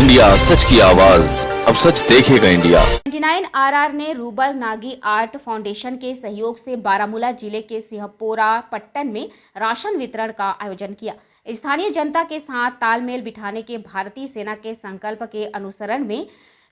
India सच की आवाज, अब सच देखेगा इंडिया। 29 RR ने रूबल नागी आर्ट फाउंडेशन के सहयोग से बारामूला जिले के सिंहपोरा पट्टन में राशन वितरण का आयोजन किया। स्थानीय जनता के साथ तालमेल बिठाने के भारतीय सेना के संकल्प के अनुसरण में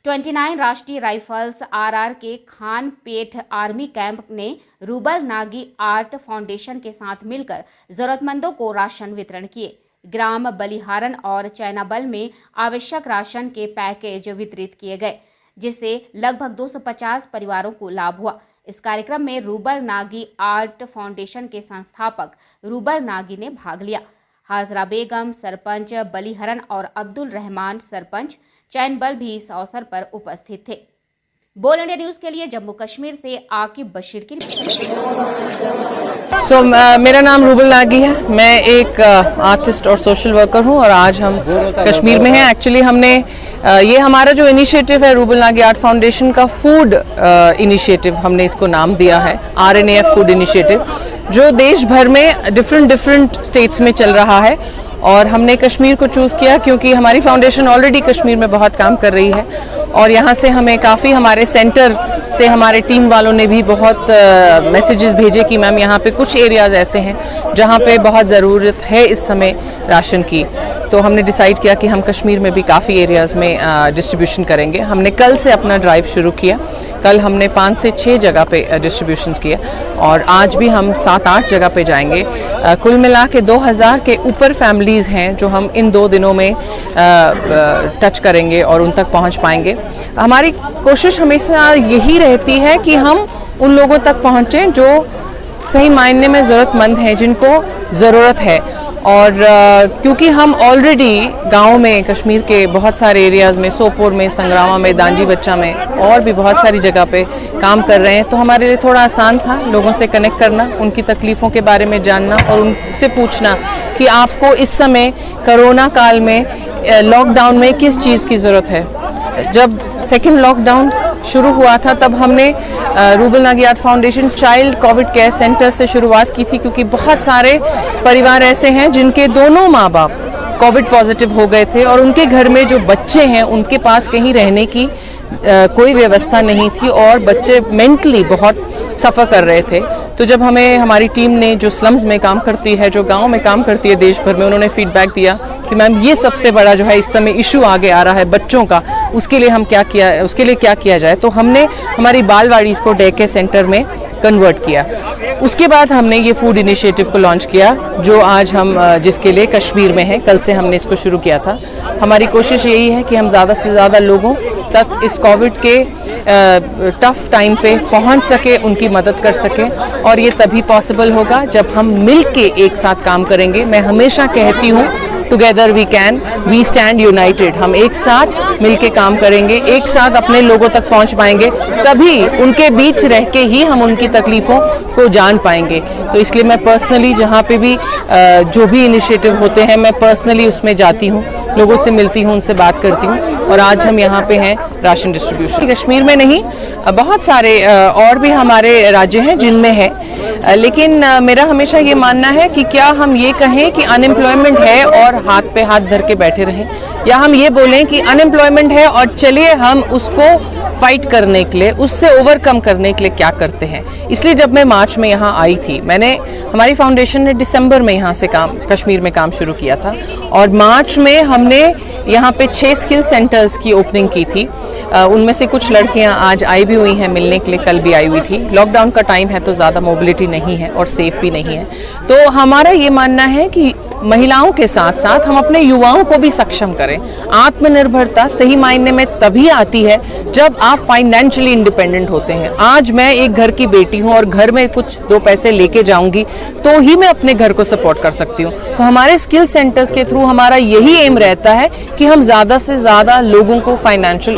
29 राष्ट्रीय राइफल्स RR के खानपेट आर्मी कैंप ने रूबल नागी आर्ट फाउंडेशन के साथ मिलकर जरूरतमंदों को राशन वितरण किए। ग्राम बलिहारन और चैनाबल में आवश्यक राशन के पैकेज वितरित किए गए, जिससे लगभग 250 परिवारों को लाभ हुआ। इस कार्यक्रम में रूबल नागी आर्ट फाउंडेशन के संस्थापक रूबल नागी ने भाग लिया। हाजरा बेगम सरपंच बलिहरन और अब्दुल रहमान सरपंच चैनबल भी इस अवसर पर उपस्थित थे। बोल इंडिया न्यूज के लिए जम्मू कश्मीर से आकिब बशीर की मेरा नाम रूबल नागी है। मैं एक आर्टिस्ट और सोशल वर्कर हूं और आज हम कश्मीर में हैं। एक्चुअली हमने ये हमारा जो इनिशिएटिव है रूबल नागी आर्ट फाउंडेशन का फूड इनिशिएटिव, हमने इसको नाम दिया है RNAF फूड इनिशिएटिव, जो देश भर में डिफरेंट स्टेट्स में चल रहा है। और हमने कश्मीर को चूज़ किया क्योंकि हमारी फाउंडेशन ऑलरेडी कश्मीर में बहुत काम कर रही है और यहाँ से हमें काफ़ी, हमारे सेंटर से हमारे टीम वालों ने भी बहुत मैसेजेस भेजे कि मैम यहाँ पे कुछ एरियाज़ ऐसे हैं जहाँ पे बहुत ज़रूरत है इस समय राशन की। तो हमने डिसाइड किया कि हम कश्मीर में भी काफ़ी एरियाज़ में डिस्ट्रीब्यूशन करेंगे। हमने कल से अपना ड्राइव शुरू किया। कल हमने 5 से 6 जगह पे डिस्ट्रीब्यूशन किए और आज भी हम 7-8 जगह पे जाएंगे। कुल मिला के 2000 के ऊपर फैमिलीज़ हैं जो हम इन 2 दिनों में टच करेंगे और उन तक पहुंच पाएंगे। हमारी कोशिश हमेशा यही रहती है कि हम उन लोगों तक पहुंचें जो सही मायने में ज़रूरतमंद हैं, जिनको ज़रूरत है। और क्योंकि हम ऑलरेडी गांव में कश्मीर के बहुत सारे एरियाज़ में, सोपोर में, संग्रामा में, दांजी बच्चा में और भी बहुत सारी जगह पे काम कर रहे हैं, तो हमारे लिए थोड़ा आसान था लोगों से कनेक्ट करना, उनकी तकलीफ़ों के बारे में जानना और उनसे पूछना कि आपको इस समय कोरोना काल में लॉकडाउन में किस चीज़ की ज़रूरत है। जब सेकेंड लॉकडाउन शुरू हुआ था तब हमने rouble Nagi art foundation child Covid care centre से शुरुआत की थी, क्योंकि बहुत सारे परिवार ऐसे हैं जिनके दोनों माँ बाप कोविड पॉजिटिव हो गए थे और उनके घर में जो बच्चे हैं उनके पास कहीं रहने की कोई व्यवस्था नहीं थी और बच्चे मेंटली बहुत सफ़र कर रहे थे। तो जब हमें हमारी टीम ने, जो स्लम्स में काम करती है, जो गांव में काम करती है देश भर में, उन्होंने फीडबैक दिया कि मैम ये सबसे बड़ा जो है इस समय इशू आगे आ रहा है बच्चों का, उसके लिए हम क्या किया जाए। तो हमने हमारी बालवाड़ीज़ को डे केयर सेंटर में कन्वर्ट किया। उसके बाद हमने ये फूड इनिशिएटिव को लॉन्च किया, जो आज हम जिसके लिए कश्मीर में हैं। कल से हमने इसको शुरू किया था। हमारी कोशिश यही है कि हम ज़्यादा से ज़्यादा लोगों तक इस कोविड के टफ टाइम पे पहुंच सके, उनकी मदद कर सके, और ये तभी पॉसिबल होगा जब हम मिल के एक साथ काम करेंगे। मैं हमेशा कहती हूँ together we can, we stand united. हम एक साथ मिलके काम करेंगे, एक साथ अपने लोगों तक पहुंच पाएंगे, तभी उनके बीच रह के ही हम उनकी तकलीफ़ों को जान पाएंगे। तो इसलिए मैं पर्सनली जहाँ पे भी जो भी इनिशिएटिव होते हैं, मैं पर्सनली उसमें जाती हूँ, लोगों से मिलती हूँ, उनसे बात करती हूँ। और आज हम यहाँ पे हैं राशन डिस्ट्रीब्यूशन। कश्मीर में नहीं, बहुत सारे और भी हमारे राज्य हैं जिनमें है, लेकिन मेरा हमेशा ये मानना है कि क्या हम ये कहें कि अनएम्प्लॉयमेंट है और हाथ पे हाथ धर के बैठे रहें, या हम ये बोलें कि अनएम्प्लॉयमेंट है और चलिए हम उसको फाइट करने के लिए, उससे ओवरकम करने के लिए क्या करते हैं। इसलिए जब मैं मार्च में यहाँ आई थी, हमारी फाउंडेशन ने दिसंबर में यहाँ से कश्मीर में काम शुरू किया था और मार्च में हमने यहाँ पे 6 स्किल सेंटर्स की ओपनिंग की थी। उनमें से कुछ लड़कियाँ आज आई भी हुई हैं मिलने के लिए, कल भी आई हुई थी। लॉकडाउन का टाइम है तो ज़्यादा मोबिलिटी नहीं है और सेफ भी नहीं है। तो हमारा ये मानना है कि महिलाओं के साथ साथ हम अपने युवाओं को भी सक्षम करें। आत्मनिर्भरता सही मायने में तभी आती है जब आप फाइनेंशियली इंडिपेंडेंट होते हैं। आज मैं एक घर की बेटी हूं और घर में कुछ 2 पैसे लेके जाऊंगी तो ही मैं अपने घर को सपोर्ट कर सकती हूं। तो हमारे स्किल सेंटर्स के थ्रू हमारा यही एम रहता है कि हम ज़्यादा से ज़्यादा लोगों को फाइनेंशियल